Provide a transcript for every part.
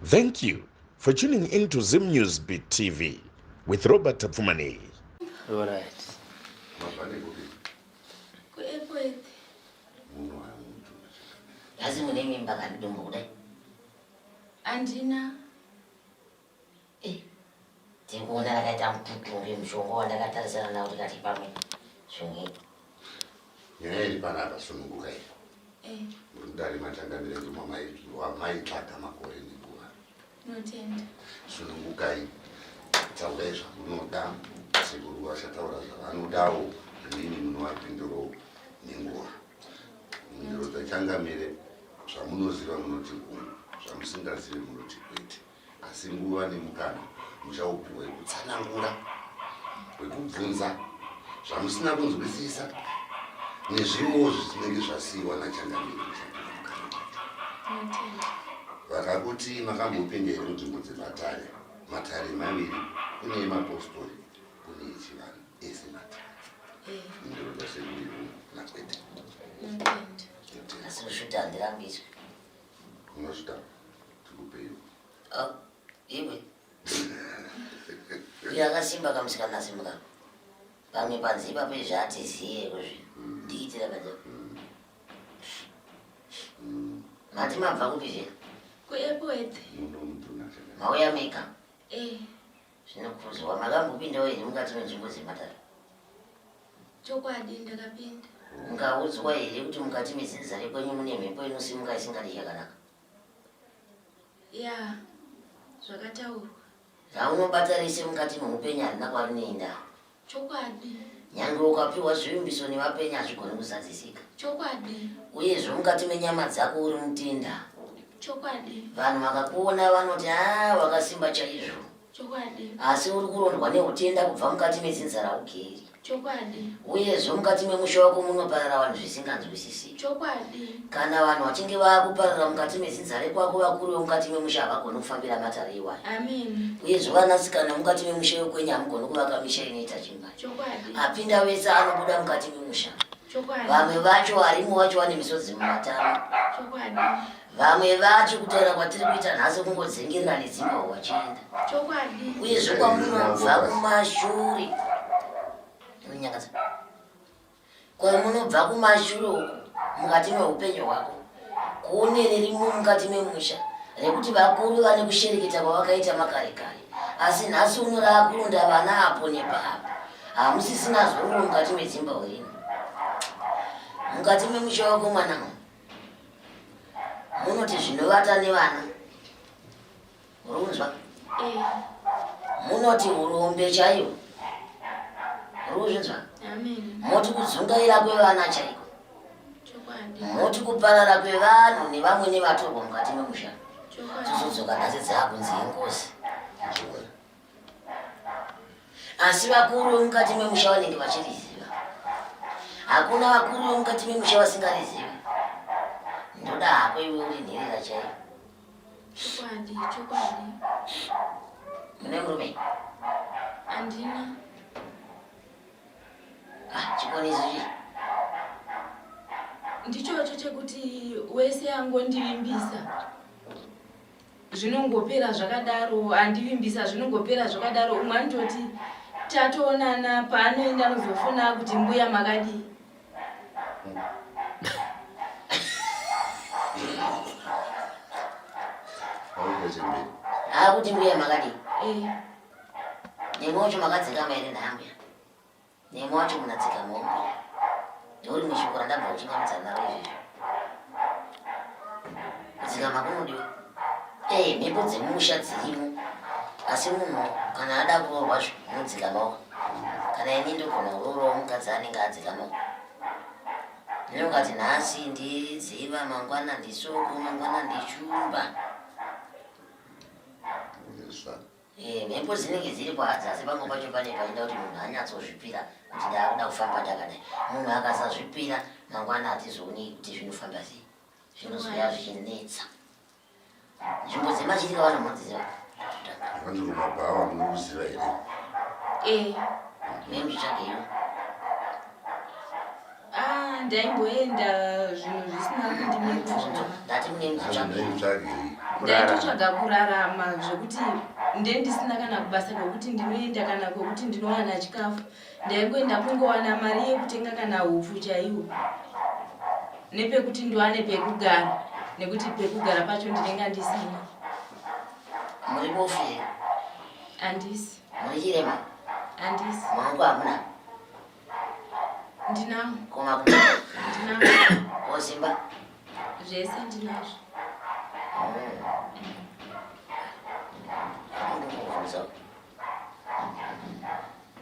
Thank you for tuning in to Zim News Beat TV with Robert Tapfumane. All right. Andina. Ndikuona akaita mututu mushonga wandakatarisana nawo tikati pamwe shonge nyaya iri panapa sununguka iyi mudari matangamire wamaitsvaga makore nenguva Notenda. sununguka iyi taurai zvamunoda sekuru vachataura zvavanodawo inini munovapinduro nenguva ndiro dzachangamire zvamunoziva munoti zvamusingazivi munoti kwete asi nguva nemukana muchaupiwa wekutsanangura wekubvunza zvamusina kunzwisisa nezvimwewo zvinenge zvasiyiwa nachangamiri vakakuti makambopinda here munzvimbo dzematare matare maviri kune emapostori kune echivanhu ese matare ndiro zvasekuriru nakwete asi usvuta handirambiswe unosvuta tikupeiwo iwe uyo akasimba kamusikana asimuka pamwe panzi ipapo zvaatiziye kuzvi ndiitira kaja mati mabva kupizhe Kuairport. mauya meka zvinokuzwa makambopindawo here mukati menzvimbo dzematare Chokwadi ndakapinda. mungaudzwa here kuti mukati mezinzare kwenyu mune mhepo inosimuka isingadi chakanaka Ya. Zvakataurwa. zvaunobata rese mukati meupenyu harina kwarinoenda Chokwadi. nyange ukapiwa zvivimbiso nevapenyu hazvigoni kuzadzisika Chokwadi. uyezve mukati menyama dzako uri mutenda Chokwadi. vanhu vakakuona vanoti wakasimba chaizvo Chokwadi. asi uri kurondwa neutenda kubva mukati mezinzara ugeri Chokwadi. uyezve mukati memusha wako munoparara vanhu zvisinganzwisisi Chokwadi. kana vanhu vachinge vakuparara mukati mezinzare kwako vakuru vemukati memusha havagoni kufambira matare iwayo Amen. uyezve vanasikana mukati memusha wekwenyu hamugoni kuvaka misha inoita chimba Chokwadi. apinda vese anobuda mukati memusha Chokwadi. vamwe vacho varimo vacho vane misodzi mumataro Chokwadi. vamwe vacho kutaura kwatiri kuita nhasi kungodzengerera nedzimba wachienda Chokwadi. uyezve kwamunobva kumashure unyangadza kwamunobva kumashure uku mukati meupenyu hwako kune ririmo mukati memusha rekuti vakuru vane kushereketa kwavakaita makare kare asi nhasi unoraa kurunda vana apo nepapo hamusisina zororo mukati medzimba urino mukati memusha wako mwanangu munoti zvinovata nevana urunzwa munoti urombe chaiwo uruzvinzwa Amen. moti kudzungaira kwevana chaiko Chokwadi. moti kuparara kwevanhu nevamwe nevatorwa mukati memusha Chokwadi. tozodzoka nhasi dzakunzi ingozi asi vakuru vemukati memusha vanenge vachiriziva hakuna vakuru vemukati memusha vasingarizivi ndoda hako iwe uri nherera chaiyo Chokwadi. Chokwadi. mune murume Andina. chikoniso chii Ndichocho chekuti wese angondivimbisa zvinongopera zvakadaro andivimbisa zvinongopera zvakadaro umwe anototi tatoonana paanoenda anozofuna kuti mbuya makadii kuti mbuya makadii nemwe wacho makadzikama here ndambuya nemwe wacho munadzika mombe ndouri mushoko randabva uchingamidza naro izvizvo kudzikama kunodiwa mhepo dzemumusha dzirimo asi munhu kana ada kuroorwazvo unodzikamawo kana ini ndogona kuroorwawo mukadzi anenge adzikamawo ndinongati nhasi ndidziva mangwana ndisoko mangwana ndichumba mhepo dzinenge dziripo hadzi asi pamwe pacho pane paida kuti munhu anyatsozvipira kuti ndaakuda kufamba ndakadai munhu akasazvipira mangwana hatizooni kuti zvinofamba sei zvinozoya zvichinetsa nzvimbo dzemachitika vanhu munodziziva vandirumabhawa munoziva here nemuchitsvageiwo ndaimboenda zvinhu zvisina kundimira ndati mune muchitsvagei ndaitotsvaga kurarama zvekuti ndendisina kana kubasa kwekuti ndinoenda kana kwekuti ndinowana chikafu. Ndaingoenda kungowana mari yekutenga kana hupfu chaiwo nepekuti ndiwane pekugara, nekuti pekugara pacho ndinenge ndisina. Muri bofi? Handisi. Muri chirema? Handisi. Mwangu hamuna? Ndinawo. Koma kuna? Ndinawo. Osimba? Zvese ndinazvo.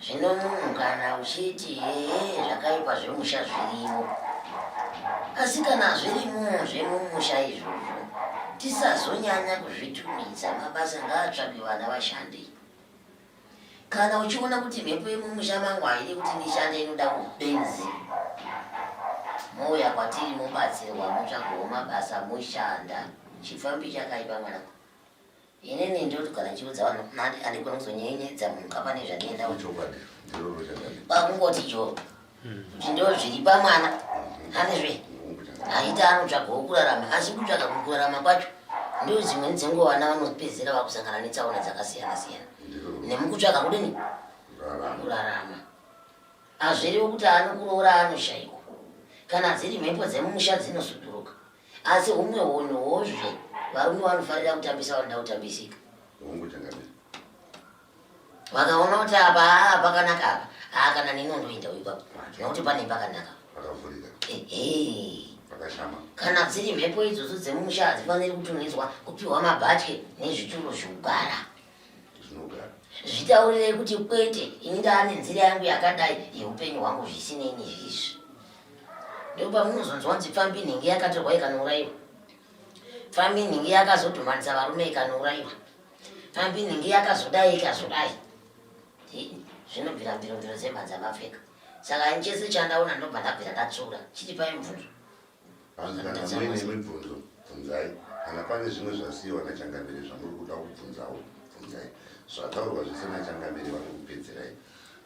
Zvino munhu kana uchiti zvakaipa zvemusha zvirimo, asi kana zvirimo zvemumusha izvozvo tisazonyanya kuzvitumidza, mabasa ngaatsvake vana vashande. Kana uchiona kuti mhepo yemumusha mangu haidi kuti ndishande, inoda kubenzi, mouya kwatiri mobatsirwa, motsvagawo mabasa moshanda. Chifambi chakaipa mwana. Inini ndoti kana chiudza vanhu andikona kuzonyenyedza munhu kapane zvanoenda kwakungoti cho kuti ndo zviri pamwana anezve aita anotsvagawo kurarama, asi kutsvaga kurarama kwacho ndo dzimweni dzenguva vana vanopedzera vakusangana netsaona dzakasiyana siyana nemukutsvaga kudini kurarama. Hazviriwo kuti anokuroora anoshayikwa, kana dziri mhepo dzemumusha dzinosuturuka, asi umwe hunhuwozve varume vanofarira kutambisa vanoda kutambisika. Vakaona kuti apa pakanaka apa, kana ninondoenda ipapo nokuti pane pakanaka. Kana dziri mhepo idzodzo dzemumusha hadzifaniri kutumidzwa kupiwa mabhatye nezvituro zvekugara. Zvitaurirei kuti kwete, ini ndaane nzira yangu yakadai yeupenyu hwangu zvisinei nezvizvi. Ndipo pamunozonzwa nzi Pfambi nhingi yakatorwa ikanouraiwa, Pfambi nhingi yakazodhumanisa varume ikanouraiwa, Pfambi nhingi yakazodai ikazodai. Zvinobvira mbirombiro dzemhanza mapfeka. Saka ini chese chandaona ndobva ndabvira ndatsura chiti pai mubvunzo. Mibvunzo bvunzai, kana pane zvimwe zvasiyiwa nachangamiri zvamuri kuda kubvunzawo bvunzai. Zvataurwa zvese nachangamiri vanokupedzerai,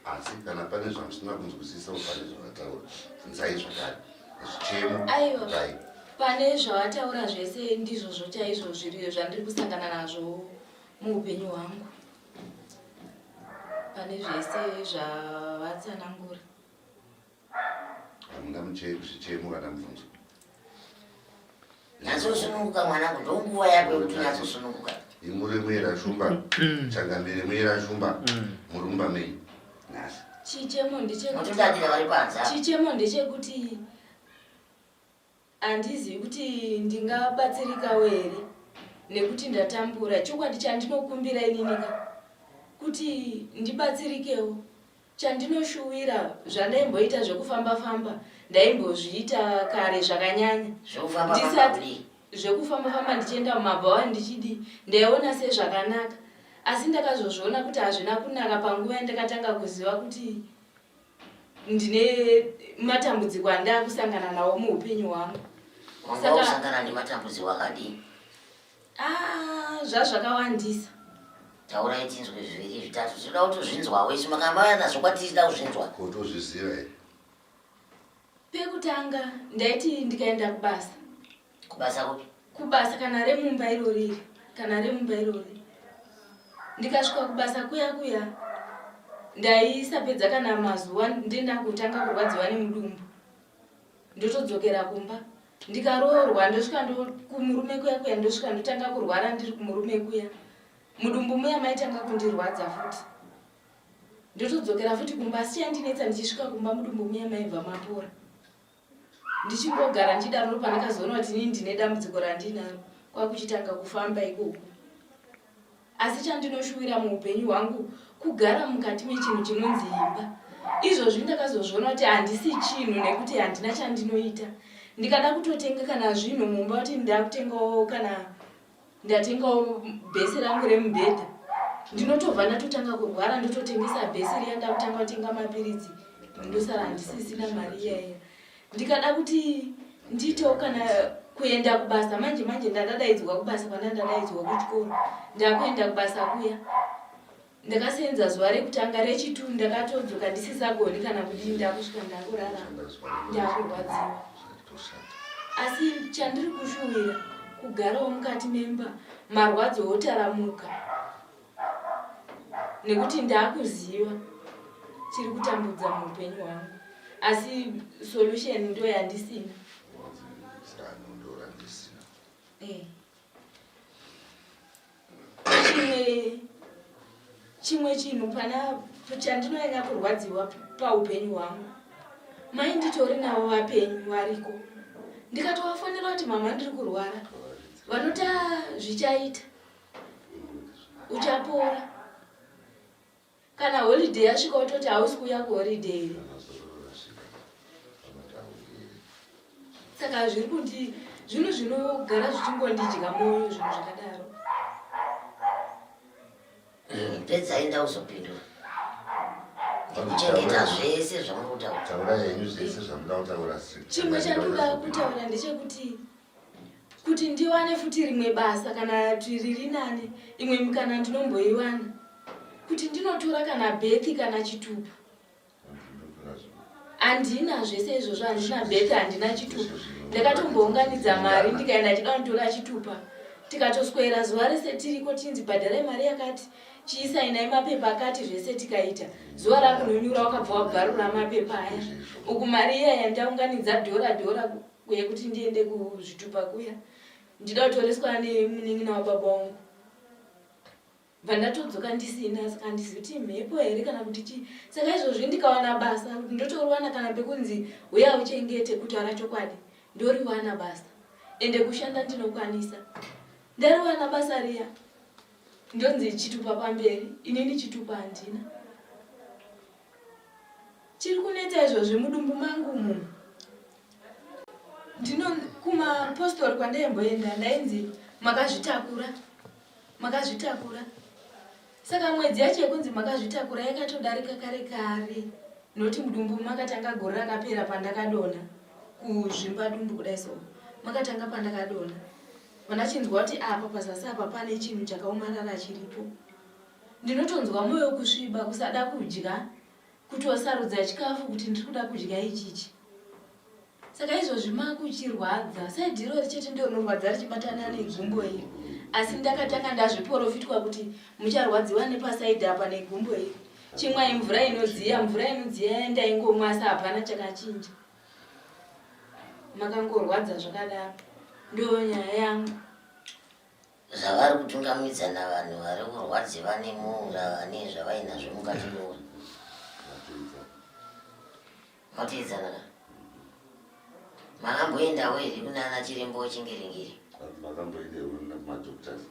asi kana pane zvamusina kunzwisisa pane zvavataura bvunzai zvakare. Aiwa, pane zvavataura zvese ndizvozvo chaizvo zviriyo zvandiri kusangana nazvo muupenyu hwangu. Pane zvese zvavatsanangura. Hamuna zvichemo kana mubvunzo? Nyatsosununguka mwanangu, ndonguva yako yekuti nyatsosununguka. Imuri mwera shumba, changamiri mwera shumba, murumba mei. Chichemo ndechekuti handizivi kuti ndingabatsirikawo here nekuti ndatambura. Chokwadi chandinokumbira ininika kuti ndibatsirikewo. Chandinoshuwira zvandaimboita zvekufamba-famba ndaimbozviita kare zvakanyanya. Zvekufamba-famba ndichienda mumabhawa ndichidi ndaiona sezvakanaka, asi ndakazozviona kuti hazvina kunaka panguva yandakatanga kuziva kuti ndine matambudziko andakusangana nawo muupenyu hwangu. Usangana nematambudziko akadii? Zvazvakawandisa. Taurai tinzwe zviviri zvitatu, zvinoda kutozvinzwa wese makambaya nazvo kwatirichida kuzvinzwa. Kutozviziva here? Pekutanga ndaiti ndikaenda kubasa. Kubasa kupi? Kubasa kana remumba irori, kana remumba irori. Ndikasvika kubasa kuya ndaisapedza kana mazuva ndenda kutanga kurwadziwa nemudumbu. Ndotodzokera kumba. Ndikaroorwa ndosvika kumurume kuya ndosvika ndotanga kurwara ndiri kumurume kuya. Mudumbu muya maitanga kundirwadza futi. Ndotodzokera futi kumba, asi chandinetsa ndichisvika kumba mudumbu muya maibva mapora. Ndichingogara nchidaro pandakazoona kuti inini ndine dambudziko randinaro, kwakuchitanga kufamba ikoko. Asi chandinoshuwira muupenyu hwangu kugara mukati mechinhu chinonzi imba. Izvozvi ndakazozviona kuti handisi chinhu nekuti handina chandinoita. Ndikada kutotenga kana zvinhu mumba kuti ndakutengawo kana ndatengawo bhesi rangu remubhedha, ndinotobva ndatotanga kurwara ndototengesa bhesi riya ndakutanga kutenga mapiritsi ndosara ndisisina mari iyaiya. Ndikada kuti nditewo kana kuenda kubasa, manje ndakadaidzwa kubasa pandandadaidzwa kuchikoro. Ndakuenda kubasa kuya ndakasenza zuva rekutanga, rechitu ndakatodzoka ndisisagoni kana kudini, ndakusvika ndakurara ndakurwadziwa. Asi chandiri kushuwira kugarawo mukati memba marwadzo otaramuka nekuti ndakuziva chiri kutambudza muupenyu hwangu asi solution ndo yandisina. Chimwe chinhu pana chandinoenda kurwadziwa paupenyu hwangu, mai nditori navo vapenyu variko, ndikatovafonera kuti mama ndiri kurwara, vanota zvichaita, uchapora. Kana holiday yasvika utoti hausi kuuya kuholiday. Saka zviri kuti zvinhu zvinogara zvichingondidya mwoyo zvinhu zvakadaro. Pedzaenda uzopindura. Ndikuchengeta zvese zvamutaura. Taura henyu zvese zvamutaura. Chimwe chandinoda kutaura ndechekuti kuti ndiwane futi rimwe basa kana riri nani, imwe mikana ndinomboiwana. Kuti ndinotora kana bethi kana chitupa. Andina zvese izvozvo, handina bethi, handina chitupa. Ndakatombounganidza mari ndikaenda chida kutora chitupa. Tikatoswera zuva rese tiriko tinzi bhadharai mari yakati, chiisainai mapepa akati, zvese tikaita. Zuva rakunonyura wakabva wabvarura mapepa aya. Uku mari iya yandaunganidza dhora yekuti ndiende kuzvitupa kuya. Ndida kutoreswa nemunin'ina wababa wangu. Vandatodzoka ndisina, saka handizivi kuti mhepo here kana kuti chii. Saka izvozvi ndikawana basa, ndotoriwana kana pekunzi uya uchengete kutaura chokwadi, ndoriwana basa. Ende kushanda ndinokwanisa. Ndariwana basa riya, ndonzi chitupa pamberi, inini chitupa handina. Chiri kuneta izvozvi mudumbu mangu umu. Kumapostori kwandayemboenda ndainzi makazvitakura. Saka mwedzi yacho yekunzi makazvitakura yakatodarika kare. Noti mudumbu makatanga gore rakapera pandakadona. Kuzvimba dumbu kudai so. Makatanga pandakadona. Vanachinzwa kuti apa pazasi apa pane chinhu chakaomarara chiripo. Ndinotonzwa moyo kusviba, kusada kudya, kutosarudza chikafu kuti ndiri kuda kudya ichichi. Saka izvozvi makuchirwadza, saidhiro richete ndio rinorwadza richibatana negumbo iri. Asi ndakatanga ndazviprofitwa kuti mucharwadziwa nepasaidhi apa negumbo iri. Chimwai mvura inodziya ndaingomwa asi hapana chakachinja. Makangorwadza zvakadaro. Ndo nyaya yangu. Zvavari kutungamidzana vanhu vari kurwadziwa nemura vane zvavainazvo mukati moro. Matoedzana. Makamboendawo here kunana chirembo wechingiringiri? Makamboendawo kumadhoktors.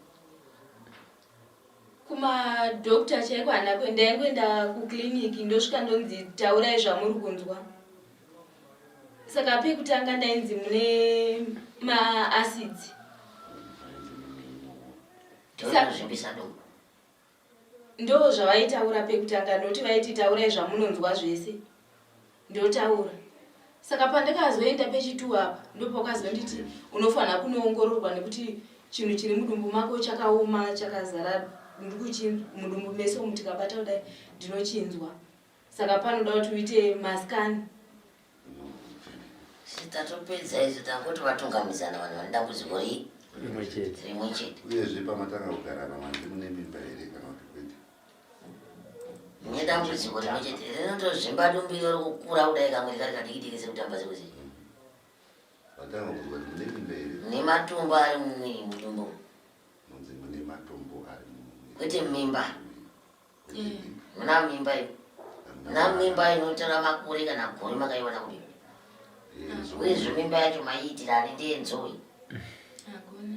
Kumadhokta chaiko hana kuenda, ndaingoenda kukliniki ndosvika ndonzi taurai zvamuri kunzwa. Saka pekutanga ndainzi mune maacids. Ndo zvavaitaura pekutanga, ndoti vaiti taurai zvamunonzwa zvese. Ndotaura. Saka pandakazoenda pechitu apa, ndopakazonditi unofanira kunoongororwa nekuti chinhu chiri mudumbu mako chakaoma, chakazara mudumbu meso mutikabata kudai ndinochinzwa. Saka panoda kuti uite maskani. Sitatopedza izvo tangoti vatungamizana vanhu vane dambudziko rimwe chete. Uyezve pamatanga kugarana manje mune mimba here kana kuti kwete? Mune dambudziko rimwe chete rinotozvimba dumbu iro rokukura kudai kamwe rikari kadikidiki sekutamba sekuzi. Vatanga kuzwa kuti mune mimba here? Mune matumbu ari mumwiri mudumbu. Munzi mune matumbu ari mumwiri. Kwete mimba. Muna mimba iyo. Muna mimba inotora makore kana gore makaiwana kudini. Uyezve mimba yacho maiitirani ndiyenzoi. Hakuna.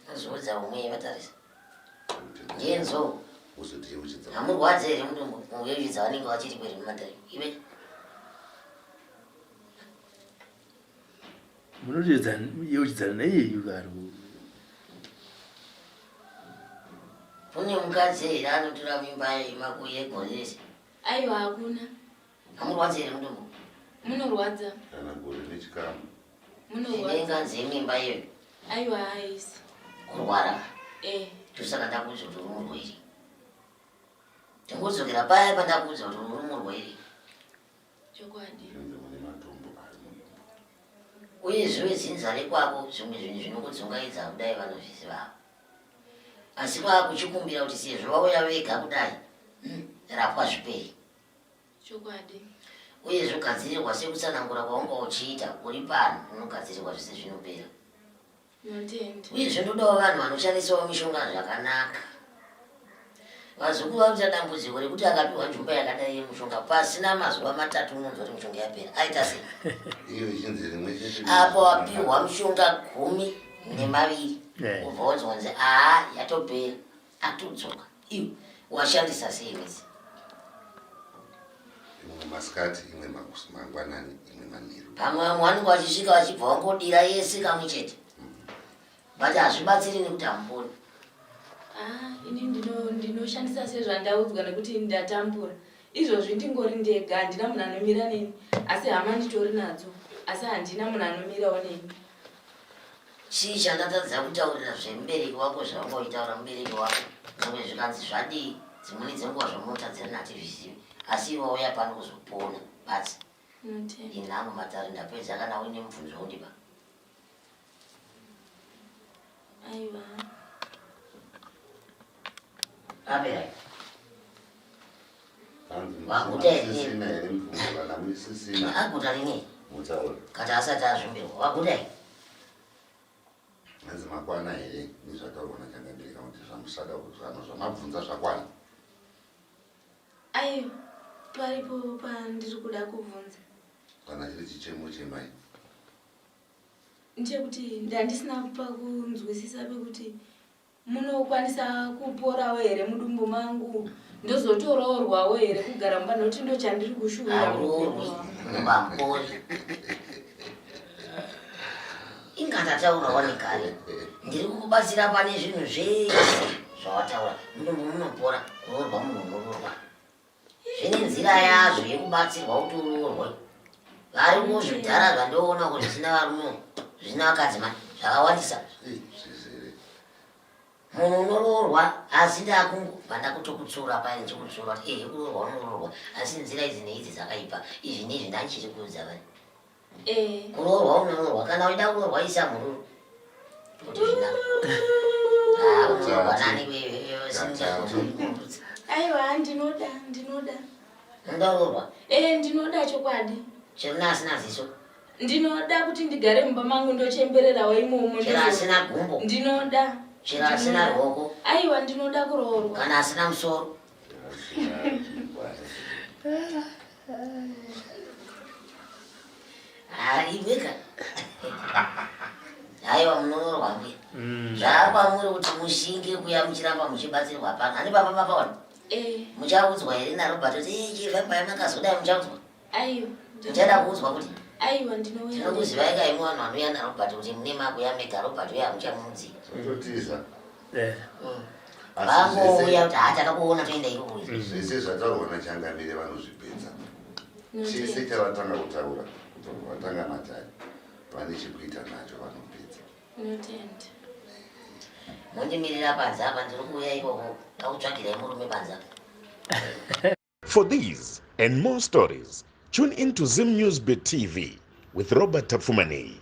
Nozodza umwe vatarisa. Ndiyenzo. Uzoti uchidza. Hamurwadzi here mudumbu muyevedza vanenge vachiri kweri mumatari. Iwe. Munotiyeuchidzana neiyeyu kari. Kune mukadzi here anotora mimba yemakore egore rese. Aiwa hakuna. Hamurwadzi here mudumbu? Munorwadza. Kana gore nechikamu. Munorwadza. Inganzi mimba iyo. Aiwa haisi. Kurwara. Tosaka ndakuudza kuti uri murwere. Tingodzokera paya pandakuudza kuti uri murwere. Chokwadi. Mune matumbu ari mudumbu. uyezve zinzare kwako zvimwe zvinhu zvinokudzungaidza kudai vanozviziva asi kwakuchikumbira kuti sezvo vauya vega kudai rapwa zviperi chokwadi uyezve ugadzirirwa sekutsanangura kwaunga uchiita uri pano unogadzirirwa zvese zvinopera uyezve ndodawo vanhu vanoshandisawo mishonga zvakanaka vazukuru vakuita dambudziko rekuti akapiwa njumba yakadai yemushonga pasina mazuva 3 unonzwa kuti mishonga yapera aita sei apo wapiwa mushonga 12 ubva wonzwanzi yatopera atodzoka iwe washandisa sei mizi imwe masikati imwe mangwanani imwe manheru pamwe vamwe vanenge vachisvika vachibva vangodira yese kamwe chete but hazvibatsiri nekuti hamuponi ini ndinoshandisa sezvandaudzwa nekuti ndatambura izvozvi ndingori ndega handina munhu anomira neni asi hama nditori nadzo asi handina munhu anomirawo neni chii chandatadza kutaurira zvemubereki wako zvaungoitaura mubereki wako zvimwe zvikanzi zvadii dzimweni dzenguva zvamunotadzira nativhizivi asi iwe wauya pano kuzopona basi inhangu matari ndapedza kana uine mubvunzo undipa aiwa apera aguta rini kati asati azvimbirwa waguta hanzi makwana here nezvataurwa nachangabereka kuti zvamusada kuzvano zvamabvunza zvakwana aiwa paripo pandiri kuda kubvunza kana chiri chichemo chemai ndechekuti ndandisina pakunzwisisa pekuti munokwanisa kuporawo here mudumbu mangu ndozotoroorwawo here kugara mba nokuti ndo chandiri kushuvira vambori ingandataurawo nekare ndiri kukubatsira pane zvinhu zvese zvawataura mudumbu munopora kuroorwa munhu unororwa zvine nzira yazvo yekubatsirwa kuti uroorwe vari kuzvidhara zvandoona kuti zvisina varume zvisina vakadzimai zvakawandisa munhu unororwa asi ndakungu vanda kutokutsura paya ndichikutsura kuti kuroorwa unororwa asi nzira idzi neidzi dzakaipa izvi ndizvi ndandichiri kuudza vanhu kuroorwa unororwa kana uida kuroorwa isa mururu kuti unororwa nani aiwa ndinoda undaroorwa ndinoda chokwadi chirina asina ziso ndinoda kuti ndigare mumba mangu ndochembererawo imomo chero asina gumbo ndinoda chero asina ruoko aiwa ndinoda kuroorwa kana asina musoro iweka aiwa munororwa mbuya zvakwamuri kuti mushinge kuya muchiramba muchibatsirwa pano hani baba mapaona muchaudzwa here narobert kuti chivhemba yamakazodai muchaudzwa aiwa muchada kuudzwa kuti aiwa ndinouya tinokuzivai kaimwe vanhu vanouya narobert kuti mune mabuya mega robert uya muchamudzika totiza vangouya kuti hatakakuona toenda irokuya zvese zvataurwa nachangamire vanozvipedza chese chavatanga kutaura vatanga matari vane chekuita nacho vanopedza mundimirira panze apa ndiri kuuya ikoko ndakutsvagirai murume panze apa. For these and more stories, tune into Zim News Bit TV with Robert Tafumani.